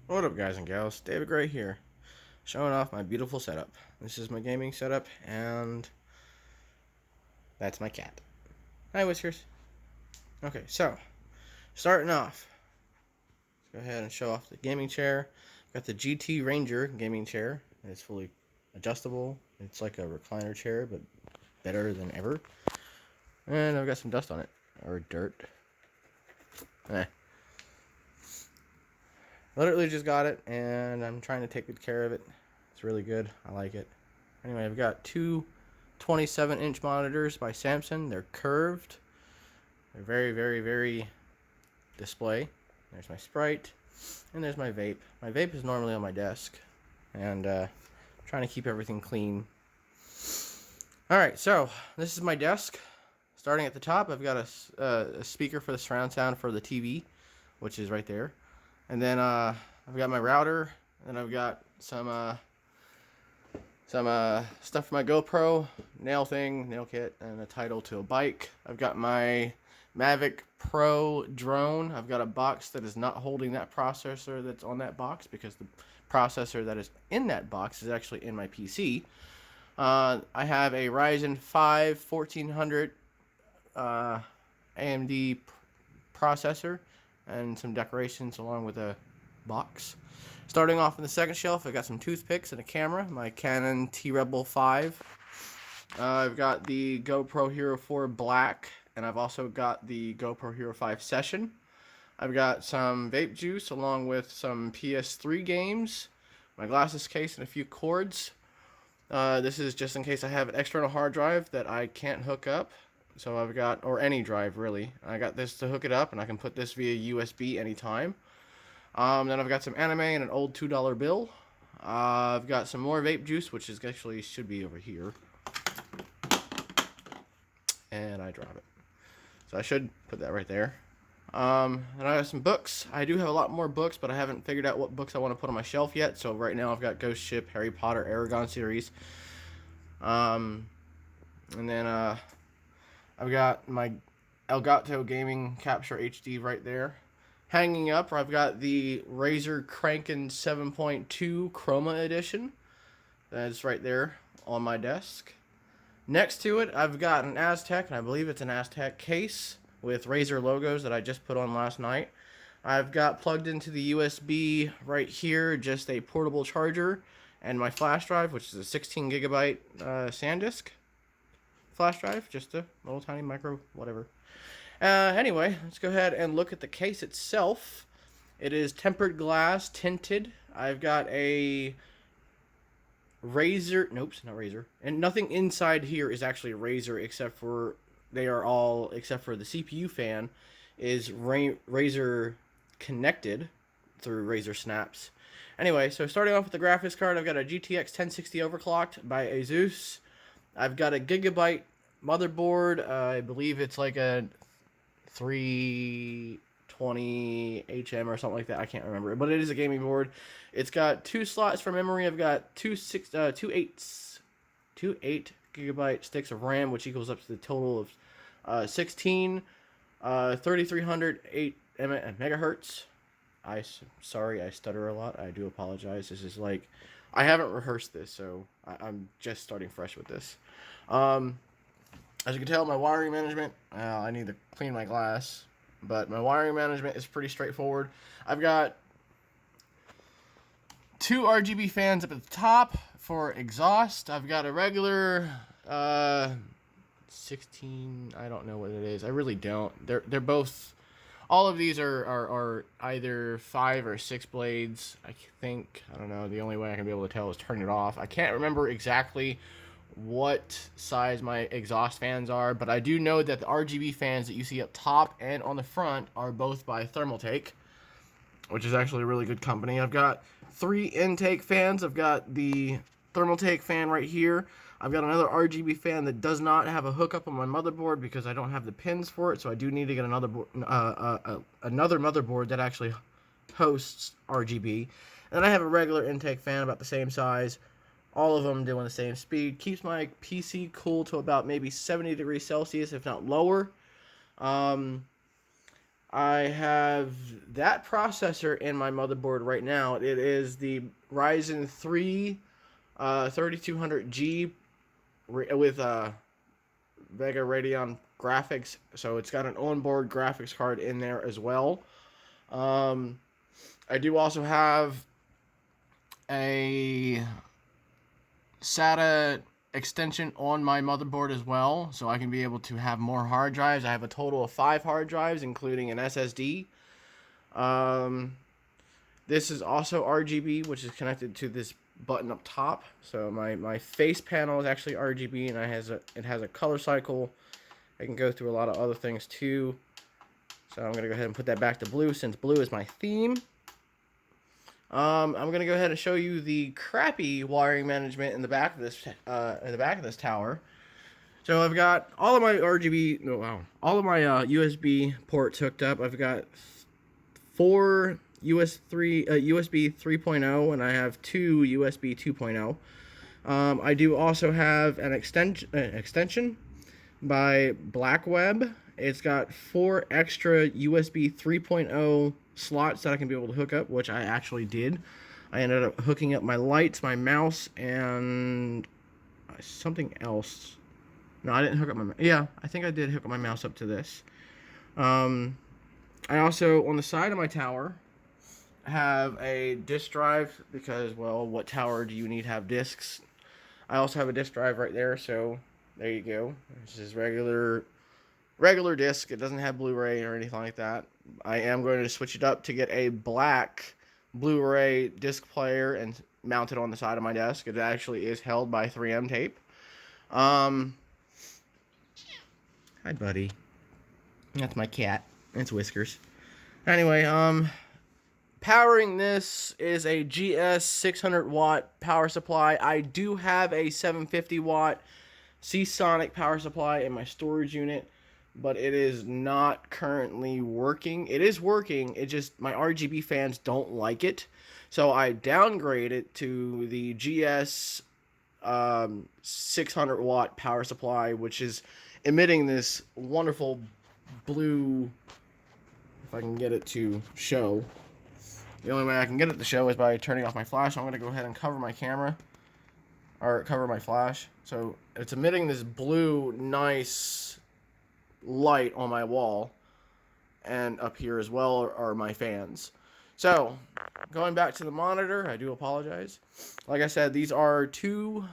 What up, guys and gals? David Gray here, showing off my beautiful setup. This is my gaming setup, and that's my cat. Hi, Whiskers. Okay, so, starting off, let's go ahead and show off the gaming chair. Got the GT Ranger gaming chair. It's fully adjustable. It's like a recliner chair, but better than ever. And I've got some dust on it, or dirt. Eh. Literally just got it, and I'm trying to take good care of it. It's really good. I like it. Anyway, I've got two 27-inch monitors by Samsung. They're curved. They're very display. There's my Sprite, and there's my vape. My vape is normally on my desk, and trying to keep everything clean. Alright, so this is my desk. Starting at the top, I've got a speaker for the surround sound for the TV, which is right there. And then I've got my router, and I've got some stuff for my GoPro, nail kit, and a title to a bike. I've got my Mavic Pro drone. I've got a box that is not holding that processor that's on that box because the processor that is in that box is actually in my PC. I have a Ryzen 5 1400 AMD processor and some decorations along with a box. Starting off in the second shelf, I've got some toothpicks and a camera, my Canon T-Rebel 5. I've got the GoPro Hero 4 Black, and I've also got the GoPro Hero 5 Session. I've got some vape juice along with some PS3 games, my glasses case, and a few cords. This is just in case I have an external hard drive that I can't hook up. So I've got, or any drive really. I got this to hook it up, and I can put this via USB anytime. Then I've got some anime and an old $2 bill. I've got some more vape juice, which is actually should be over here. And I drop it. So I should put that right there. And I have some books. I do have a lot more books, but I haven't figured out what books I want to put on my shelf yet. So right now I've got Ghost Ship, Harry Potter, Aragon series. And then I've got my Elgato Gaming Capture HD right there. Hanging up, I've got the Razer Kraken 7.2 Chroma Edition. That's right there on my desk. Next to it, I've got an Aztec, and I believe it's an Aztec case with Razer logos that I just put on last night. I've got plugged into the USB right here, just a portable charger, and my flash drive, which is a 16 gigabyte SanDisk flash drive, just a little tiny micro whatever. Anyway, let's go ahead and look at the case itself. It is tempered glass, tinted. I've got a Razer, nope, not Razer, and nothing inside here is actually a Razer except for except for the CPU fan is Razer connected through Razer snaps. Anyway, so starting off with the graphics card, I've got a GTX 1060 overclocked by Asus. I've got a Gigabyte motherboard. I believe it's like a 320 HM or something like that. I can't remember, but it is a gaming board. It's got two slots for memory. I've got two 8 gigabyte sticks of RAM, which equals up to the total of 16, 3300 megahertz. Sorry, I stutter a lot. I do apologize. This is like, I haven't rehearsed this, so I'm just starting fresh with this. As you can tell, my wiring management, I need to clean my glass, but my wiring management is pretty straightforward. I've got two RGB fans up at the top for exhaust. I've got a regular 16, I don't know what it is. I really don't. They're both, all of these are either 5 or 6 blades, I think. I don't know. The only way I can be able to tell is turn it off. I can't remember exactly what size my exhaust fans are, but I do know that the RGB fans that you see up top and on the front are both by Thermaltake, which is actually a really good company. I've got 3 intake fans. I've got the Thermaltake fan right here. I've got another RGB fan that does not have a hookup on my motherboard because I don't have the pins for it, so I do need to get another motherboard that actually hosts RGB. And I have a regular intake fan about the same size. All of them doing the same speed. Keeps my PC cool to about maybe 70 degrees Celsius, if not lower. I have that processor in my motherboard right now. It is the Ryzen 3 3200G with Vega Radeon graphics. So it's got an onboard graphics card in there as well. I do also have a SATA extension on my motherboard as well, so I can be able to have more hard drives. I have a total of 5 hard drives, including an SSD. This is also RGB, which is connected to this button up top. So my face panel is actually RGB, and it has a color cycle. I can go through a lot of other things too. So I'm going to go ahead and put that back to blue, since blue is my theme. I'm going to go ahead and show you the crappy wiring management in the back of this tower. So I've got all of my all of my USB ports hooked up. I've got 4 USB 3.0, and I have 2 USB 2.0. I do also have an extension by Blackweb. It's got 4 extra USB 3.0 slots that I can be able to hook up, which I actually did. I ended up hooking up my lights, my mouse, and something else. No, I didn't hook up my... Yeah, I think I did hook up my mouse up to this. I also, on the side of my tower, have a disk drive because, well, what tower do you need to have disks? I also have a disk drive right there, so there you go. This is regular disc. It doesn't have Blu-ray or anything like that. I am going to switch it up to get a black Blu-ray disc player and mount it on the side of my desk. It actually is held by 3M tape. Hi, buddy. That's my cat. It's Whiskers. Anyway, powering this is a GS 600 watt power supply. I do have a 750 watt Seasonic power supply in my storage unit, but it is not currently working. It is working, it just, my RGB fans don't like it. So I downgrade it to the GS 600 watt power supply, which is emitting this wonderful blue, if I can get it to show. The only way I can get it to show is by turning off my flash. I'm going to go ahead and cover my camera, or cover my flash. So it's emitting this blue, nice light on my wall, and up here as well are my fans. So going back to the monitor, I do apologize. Like I said, these are 2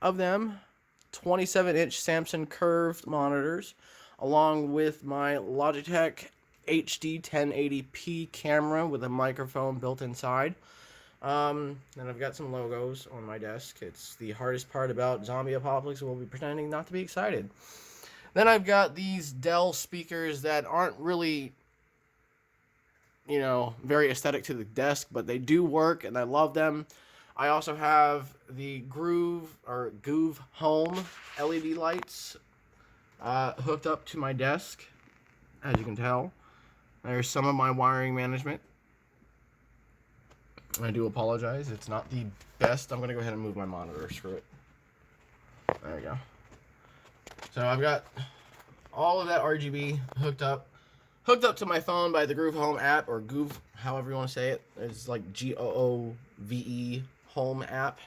of them 27-inch Samsung curved monitors, along with my Logitech HD 1080p camera with a microphone built inside. And I've got some logos on my desk. It's the hardest part about Zombie Apocalypse. We'll be pretending not to be excited. Then I've got these Dell speakers that aren't really, very aesthetic to the desk, but they do work, and I love them. I also have the Groove Home LED lights hooked up to my desk, as you can tell. There's some of my wiring management. I do apologize. It's not the best. I'm going to go ahead and move my monitor. Screw it. There we go. So I've got all of that RGB hooked up to my phone by the Groove Home app, or Groove, however you want to say it. It's like Goove Home app.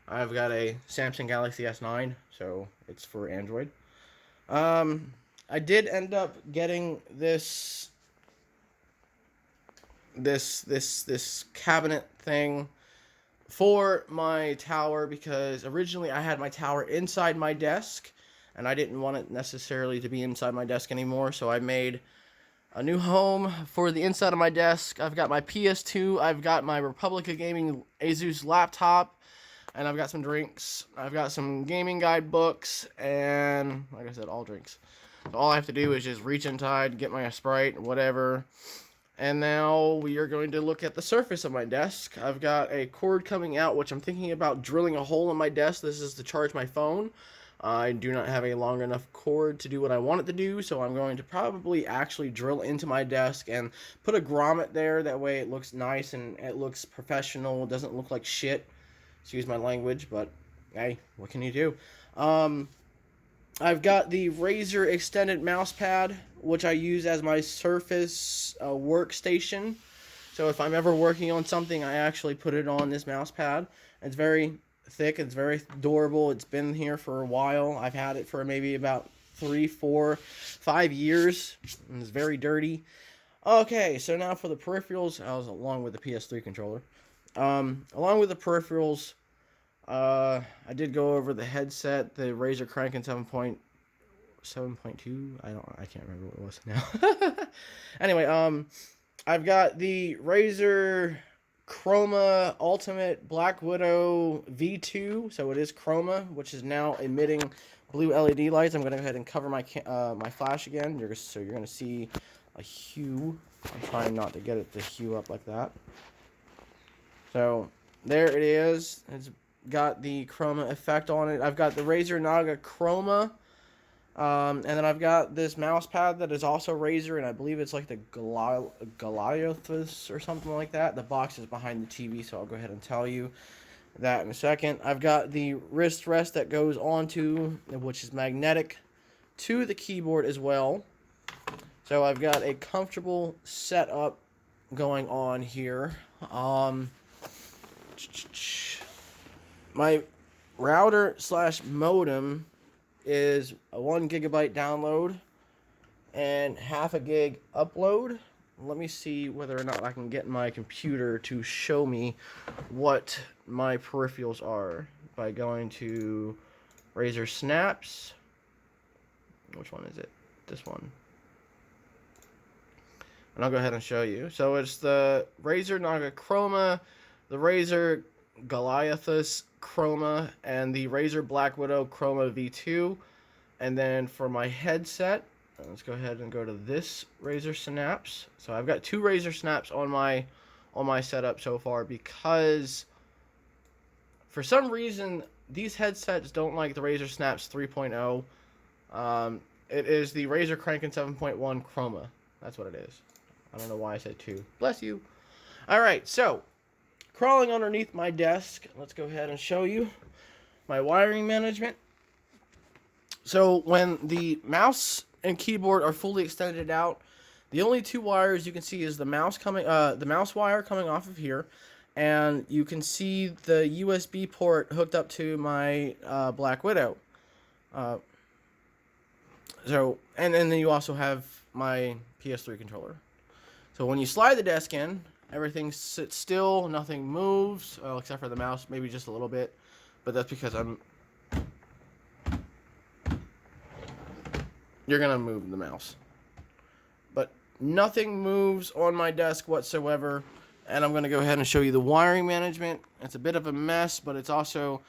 I've got a Samsung Galaxy S9, so it's for Android. I did end up getting this cabinet thing for my tower because originally I had my tower inside my desk, and I didn't want it necessarily to be inside my desk anymore, so I made a new home for the inside of my desk. I've got my PS2, I've got my Republica Gaming Asus laptop, and I've got some drinks. I've got some gaming guide books, and like I said, all drinks. So all I have to do is just reach inside, get my Sprite, whatever. And now we are going to look at the surface of my desk. I've got a cord coming out, which I'm thinking about drilling a hole in my desk. This is to charge my phone. I do not have a long enough cord to do what I want it to do, so I'm going to probably actually drill into my desk and put a grommet there. That way it looks nice and it looks professional. It doesn't look like shit. Excuse my language, but hey, what can you do? I've got the Razer extended mouse pad, which I use as my Surface workstation. So if I'm ever working on something, I actually put it on this mouse pad. It's very thick. It's very durable. It's been here for a while. I've had it for maybe about 3, 4, 5 years. It's very dirty. Okay, so now for the peripherals, I was along with the PS3 controller. Along with the peripherals, I did go over the headset, the Razer Crank in 7.2. I can't remember what it was now. Anyway, I've got the Razer Chroma Ultimate Black Widow V2, so it is Chroma, which is now emitting blue LED lights. I'm gonna go ahead and cover my my flash again. So you're gonna see a hue. I'm trying not to get it to hue up like that. So there it is. It's got the chroma effect on it. I've got the Razer Naga Chroma. And then I've got this mouse pad that is also Razer, and I believe it's like the Goliathus or something like that. The box is behind the TV, so I'll go ahead and tell you that in a second. I've got the wrist rest that goes onto, which is magnetic, to the keyboard as well. So I've got a comfortable setup going on here. My router / modem is a 1 gigabyte download and 0.5 gig upload. Let me see whether or not I can get my computer to show me what my peripherals are by going to Razer Snaps. Which one is it? This one. And I'll go ahead and show you. So it's the Razer Naga Chroma, the Razer Goliathus Chroma, and the Razer Black Widow Chroma V2. And then for my headset, let's go ahead and go to this Razer Snaps. So I've got 2 Razer Snaps on my setup so far, because for some reason these headsets don't like the Razer Snaps 3.0. It is the Razer Crank in 7.1 Chroma. That's what it is. I don't know why I said 2. Bless you. Alright, so crawling underneath my desk, let's go ahead and show you my wiring management. So when the mouse and keyboard are fully extended out, the only 2 wires you can see is the mouse wire coming off of here, and you can see the USB port hooked up to my Black Widow. And then you also have my PS3 controller. So when you slide the desk in, everything sits still, nothing moves, except for the mouse, maybe just a little bit. But that's because you're going to move the mouse. But nothing moves on my desk whatsoever. And I'm going to go ahead and show you the wiring management. It's a bit of a mess, but it's also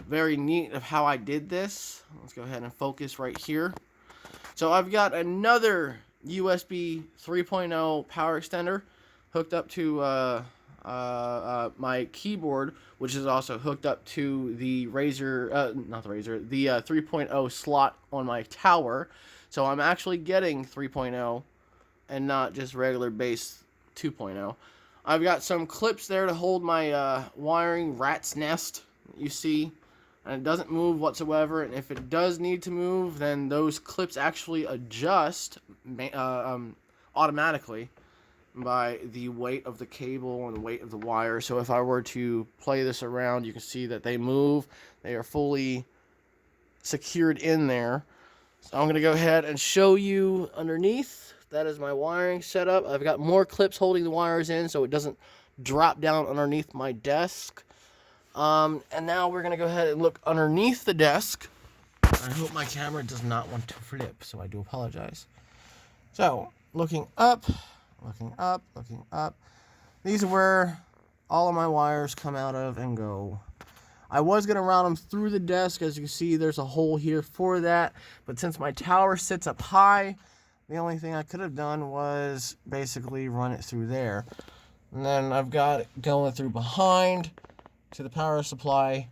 very neat of how I did this. Let's go ahead and focus right here. So I've got another USB 3.0 power extender hooked up to my keyboard, which is also hooked up to the Razer, not the Razer, the 3.0 slot on my tower. So I'm actually getting 3.0 and not just regular base 2.0. I've got some clips there to hold my wiring rat's nest, you see, and it doesn't move whatsoever. And if it does need to move, then those clips actually adjust automatically by the weight of the cable and the weight of the wire. So if I were to play this around, you can see that they move. They are fully secured in there. So I'm going to go ahead and show you underneath. That is my wiring setup. I've got more clips holding the wires in so it doesn't drop down underneath my desk. And now we're going to go ahead and look underneath the desk. I hope my camera does not want to flip, so I do apologize. So, looking up. These are where all of my wires come out of and go. I was going to route them through the desk. As you can see, there's a hole here for that. But since my tower sits up high, the only thing I could have done was basically run it through there. And then I've got it going through behind to the power supply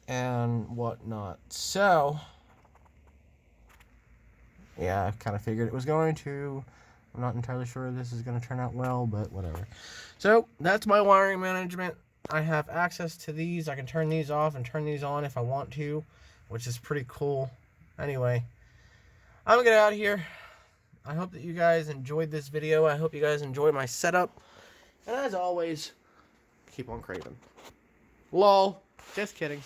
and whatnot. So, yeah, I kind of figured it was going to. I'm not entirely sure this is going to turn out well, but whatever. So, that's my wiring management. I have access to these. I can turn these off and turn these on if I want to, which is pretty cool. anyway, I'm going to get out of here. I hope that you guys enjoyed this video. I hope you guys enjoyed my setup. And as always, keep on craving. Lol. Just kidding.